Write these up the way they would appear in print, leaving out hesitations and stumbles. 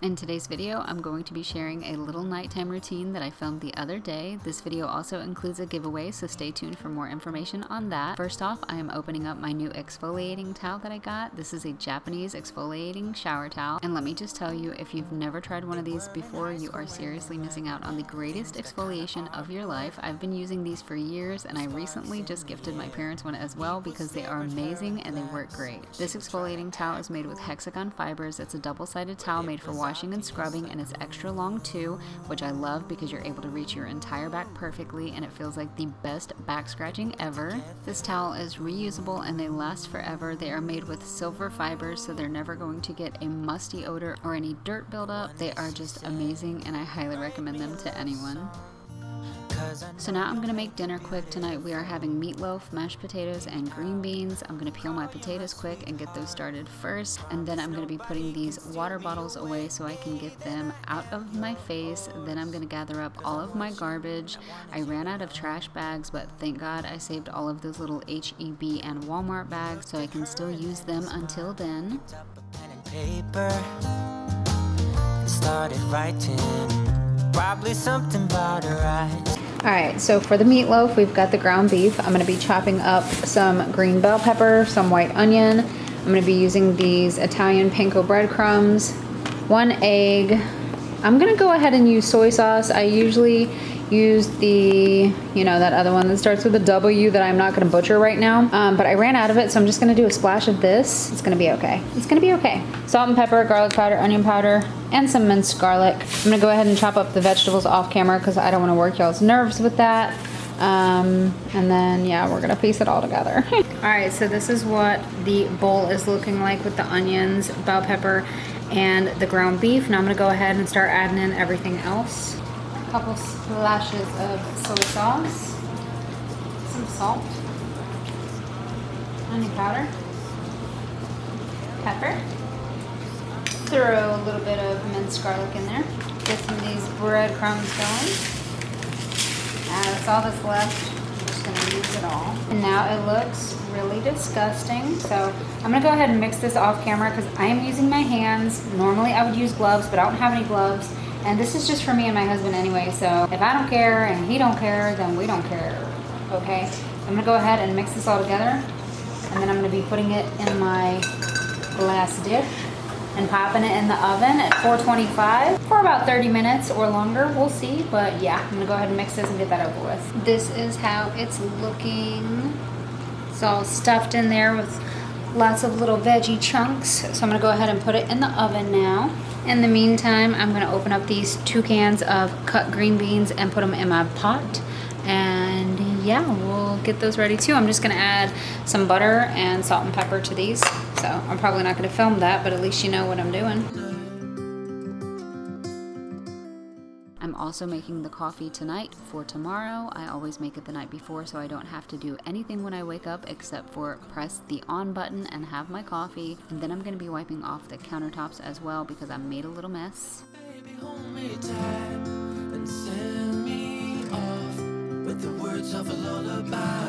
In today's video, I'm going to be sharing a little nighttime routine that I filmed the other day. This video also includes a giveaway, so stay tuned for more information on that. First off, I am opening up my new exfoliating towel that I got. This is a Japanese exfoliating shower towel, and let me just tell you, if you've never tried one of these before, you are seriously missing out on the greatest exfoliation of your life. I've been using these for years, and I recently just gifted my parents one as well because they are amazing and they work great. This exfoliating towel is made with hexagon fibers. It's a double-sided towel made for washing and scrubbing, and it's extra long too, which I love because you're able to reach your entire back perfectly and it feels like the best back scratching ever. This towel is reusable and they last forever. They are made with silver fibers, so they're never going to get a musty odor or any dirt buildup. They are just amazing and I highly recommend them to anyone. So now I'm going to make dinner quick. Tonight we are having meatloaf, mashed potatoes, and green beans. I'm going to peel my potatoes quick and get those started first, and then I'm going to be putting these water bottles away so I can get them out of my face. Then I'm going to gather up all of my garbage. I ran out of trash bags, but thank God I saved all of those little H-E-B and Walmart bags so I can still use them until then. Started writing, probably something about her eyes. Alright, so for the meatloaf, we've got the ground beef. I'm going to be chopping up some green bell pepper, some white onion. I'm going to be using these Italian panko breadcrumbs, 1 egg. I'm going to go ahead and use soy sauce. I usually use the, that other one that starts with a W that I'm not going to butcher right now. But I ran out of it, so I'm just going to do a splash of this. It's going to be okay. It's going to be okay. Salt and pepper, garlic powder, onion powder, and some minced garlic. I'm going to go ahead and chop up the vegetables off camera because I don't want to work y'all's nerves with that. And then, yeah, we're going to piece it all together. Alright, so this is what the bowl is looking like with the onions, bell pepper, and the ground beef. Now I'm going to go ahead and start adding in everything else. A couple splashes of soy sauce, some salt, onion powder, pepper. Throw a little bit of minced garlic in there. Get some of these breadcrumbs going. That's all that's left. I'm just going to use it all. And now it looks really disgusting. So I'm going to go ahead and mix this off camera because I am using my hands. Normally I would use gloves, but I don't have any gloves. And this is just for me and my husband anyway. So if I don't care and he don't care, then we don't care. Okay? I'm going to go ahead and mix this all together. And then I'm going to be putting it in my glass dish and popping it in the oven at 425 for about 30 minutes or longer. We'll see. But yeah, I'm going to go ahead and mix this and get that over with. This is how it's looking. It's all stuffed in there with lots of little veggie chunks. So I'm going to go ahead and put it in the oven now. In the meantime, I'm going to open up these 2 cans of cut green beans and put them in my pot. And yeah, we'll get those ready too. I'm just going to add some butter and salt and pepper to these. So I'm probably not going to film that, but at least you know what I'm doing. I'm also making the coffee tonight for tomorrow. I always make it the night before so I don't have to do anything when I wake up except for press the on button and have my coffee. And then I'm going to be wiping off the countertops as well because I made a little mess. Baby, hold me tight and send me off with the words of a lullaby.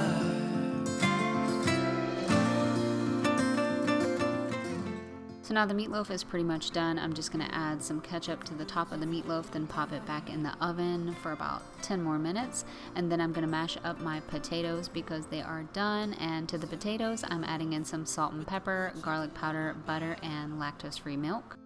So now the meatloaf is pretty much done. I'm just going to add some ketchup to the top of the meatloaf, then pop it back in the oven for about 10 more minutes. And then I'm going to mash up my potatoes because they are done. And to the potatoes, I'm adding in some salt and pepper, garlic powder, butter, and lactose-free milk.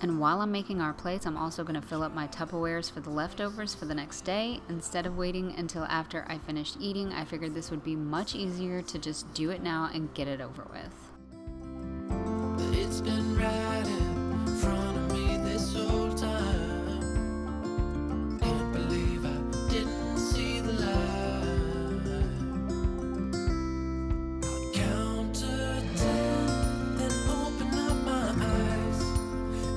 And while I'm making our plates, I'm also going to fill up my Tupperwares for the leftovers for the next day. Instead of waiting until after I finished eating, I figured this would be much easier to just do it now and get it over with. It's been right in front of me this whole time. Can't believe I didn't see the light. I'll count to 10, then open up my eyes.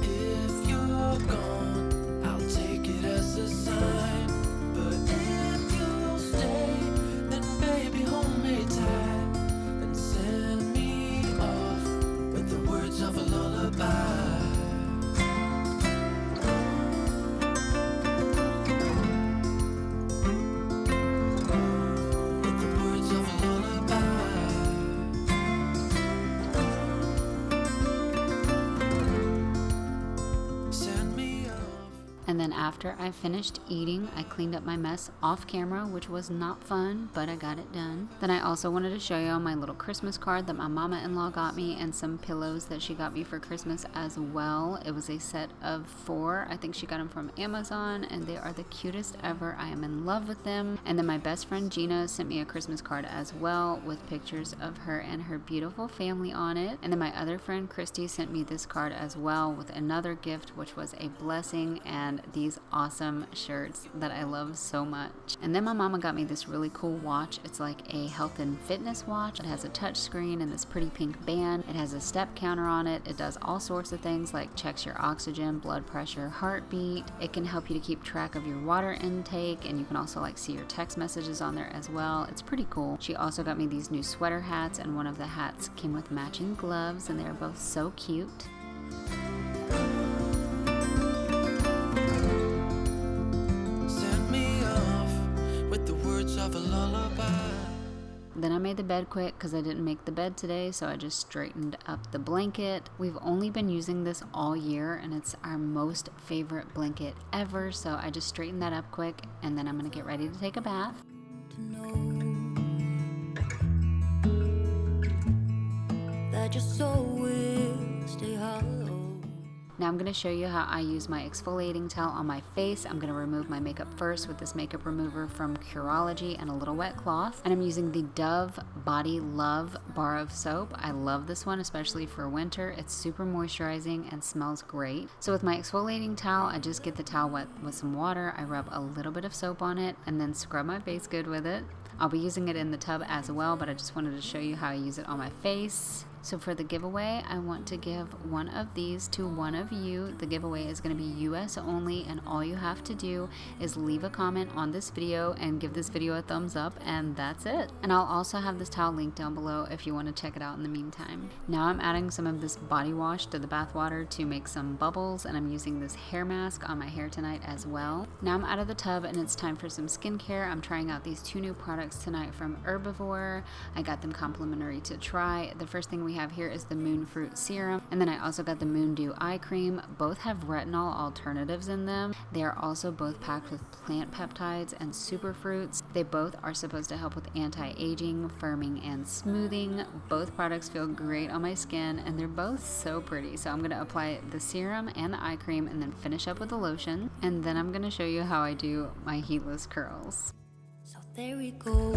If you're gone, I'll take it as a sign. But if you'll stay, then baby hold me tight and send me And then after I finished eating, I cleaned up my mess off camera, which was not fun, but I got it done. Then I also wanted to show you my little Christmas card that my mama-in-law got me, and some pillows that she got me for Christmas as well. It was a set of 4. I think she got them from Amazon, and they are the cutest ever. I am in love with them. And then my best friend Gina sent me a Christmas card as well with pictures of her and her beautiful family on it. And then my other friend Christy sent me this card as well with another gift, which was a blessing and these awesome shirts that I love so much. And then my mama got me this really cool watch. It's like a health and fitness watch. It has a touch screen and this pretty pink band. It has a step counter on it. It does all sorts of things like checks your oxygen, blood pressure, heartbeat. It can help you to keep track of your water intake, and you can also like see your text messages on there as well. It's pretty cool. She also got me these new sweater hats, and one of the hats came with matching gloves, and they're both so cute. Then I made the bed quick because I didn't make the bed today, so I just straightened up the blanket. We've only been using this all year, and it's our most favorite blanket ever, so I just straightened that up quick, and then I'm going to get ready to take a bath. That your soul will stay hollow. Now I'm going to show you how I use my exfoliating towel on my face. I'm going to remove my makeup first with this makeup remover from Curology and a little wet cloth. And I'm using the Dove Body Love bar of soap. I love this one, especially for winter. It's super moisturizing and smells great. So with my exfoliating towel, I just get the towel wet with some water. I rub a little bit of soap on it and then scrub my face good with it. I'll be using it in the tub as well, but I just wanted to show you how I use it on my face. So for the giveaway, I want to give one of these to one of you. The giveaway is going to be US only, and all you have to do is leave a comment on this video and give this video a thumbs up, and that's it. And I'll also have this towel linked down below if you want to check it out in the meantime. Now I'm adding some of this body wash to the bath water to make some bubbles, and I'm using this hair mask on my hair tonight as well. Now I'm out of the tub and it's time for some skincare. I'm trying out these 2 new products tonight from Herbivore. I got them complimentary to try. The first thing we have here is the Moon Fruit Serum, and then I also got the Moon Dew Eye Cream. Both have retinol alternatives in them. They are also both packed with plant peptides and superfruits. They both are supposed to help with anti-aging, firming, and smoothing. Both products feel great on my skin, and they're both so pretty. So I'm going to apply the serum and the eye cream and then finish up with the lotion, and then I'm going to show you how I do my heatless curls. So there we go.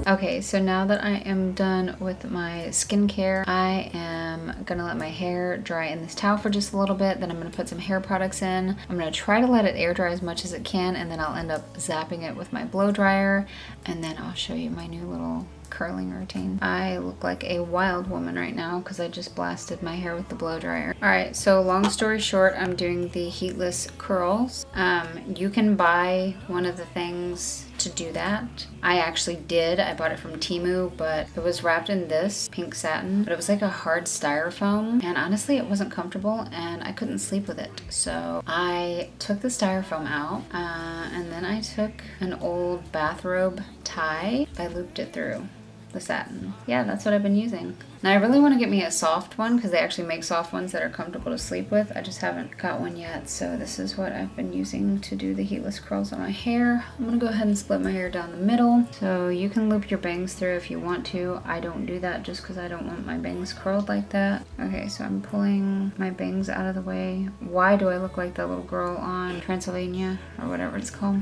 Okay, so now that I am done with my skincare, I am gonna let my hair dry in this towel for just a little bit. Then I'm gonna put some hair products in. I'm gonna try to let it air dry as much as it can, and then I'll end up zapping it with my blow dryer, and then I'll show you my new little curling routine. I look like a wild woman right now because I just blasted my hair with the blow dryer. Alright, so long story short, I'm doing the heatless curls. You can buy one of the things to do that. I actually did. I bought it from Temu, but it was wrapped in this pink satin, but it was like a hard styrofoam, and honestly it wasn't comfortable and I couldn't sleep with it. So I took the styrofoam out and then I took an old bathrobe tie. I looped it through the satin. Yeah, that's what I've been using. Now I really want to get me a soft one because they actually make soft ones that are comfortable to sleep with. I just haven't got one yet, so this is what I've been using to do the heatless curls on my hair. I'm gonna go ahead and split my hair down the middle. So you can loop your bangs through if you want to. I don't do that just because I don't want my bangs curled like that. Okay, so I'm pulling my bangs out of the way. Why do I look like that little girl on Transylvania or whatever it's called?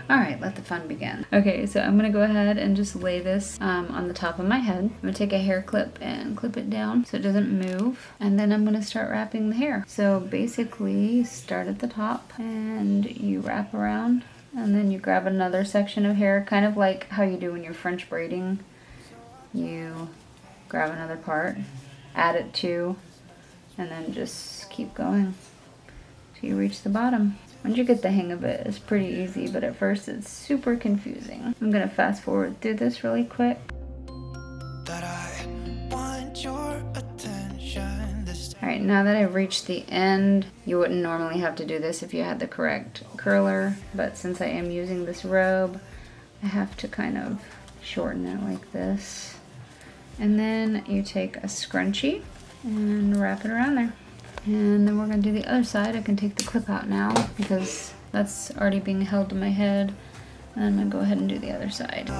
Alright, let the fun begin. Okay, so I'm gonna go ahead and just lay this on the top of my head. I'm gonna take a hair clip and clip it down so it doesn't move. And then I'm gonna start wrapping the hair. So basically, start at the top and you wrap around. And then you grab another section of hair, kind of like how you do when you're French braiding. You grab another part, add it to, and then just keep going till you reach the bottom. Once you get the hang of it, it's pretty easy, but at first it's super confusing. I'm gonna fast forward through this really quick. Alright, now that I've reached the end, you wouldn't normally have to do this if you had the correct curler, but since I am using this robe, I have to kind of shorten it like this. And then you take a scrunchie and wrap it around there. And then we're gonna do the other side. I can take the clip out now because that's already being held to my head. And I'm gonna go ahead and do the other side.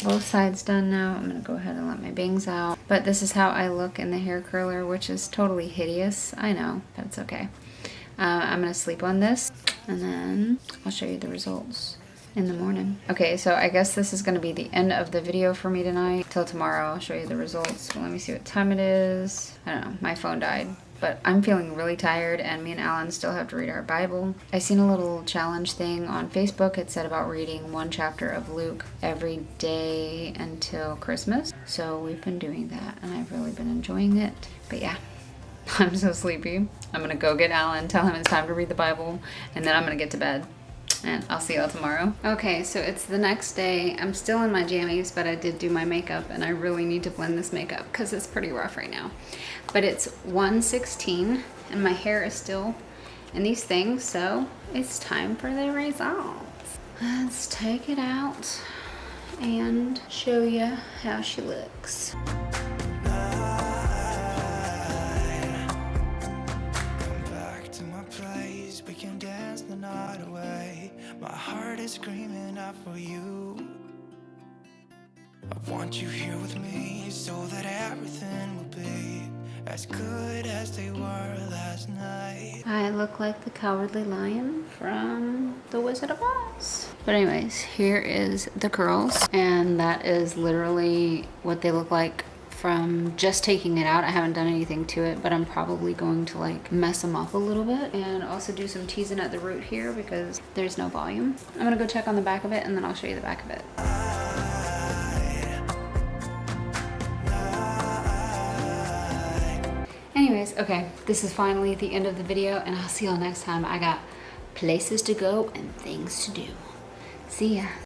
Both sides done now. I'm gonna go ahead and let my bangs out. But this is how I look in the hair curler, which is totally hideous. I know, but it's okay. I'm gonna sleep on this and then I'll show you the results in the morning. Okay, so I guess this is gonna be the end of the video for me tonight. Till tomorrow, I'll show you the results. Well, let me see what time it is. I don't know, my phone died. But I'm feeling really tired and me and Alan still have to read our Bible. I seen a little challenge thing on Facebook. It said about reading 1 chapter of Luke every day until Christmas. So we've been doing that and I've really been enjoying it. But yeah, I'm so sleepy. I'm gonna go get Alan, tell him it's time to read the Bible, and then I'm gonna get to bed. And I'll see y'all tomorrow. Okay, so it's the next day. I'm still in my jammies, but I did do my makeup and I really need to blend this makeup because it's pretty rough right now. But it's 1:16 and my hair is still in these things, so it's time for the results. Let's take it out and show you how she looks. My heart is screaming out for you. I want you here with me so that everything will be as good as they were last night. I look like the Cowardly Lion from The Wizard of Oz. But anyways, here is the curls, and that is literally what they look like from just taking it out. I haven't done anything to it, but I'm probably going to like mess them up a little bit and also do some teasing at the root here because there's no volume. I'm gonna go check on the back of it and then I'll show you the back of it. Anyways, okay, this is finally the end of the video and I'll see y'all next time. I got places to go and things to do. See ya.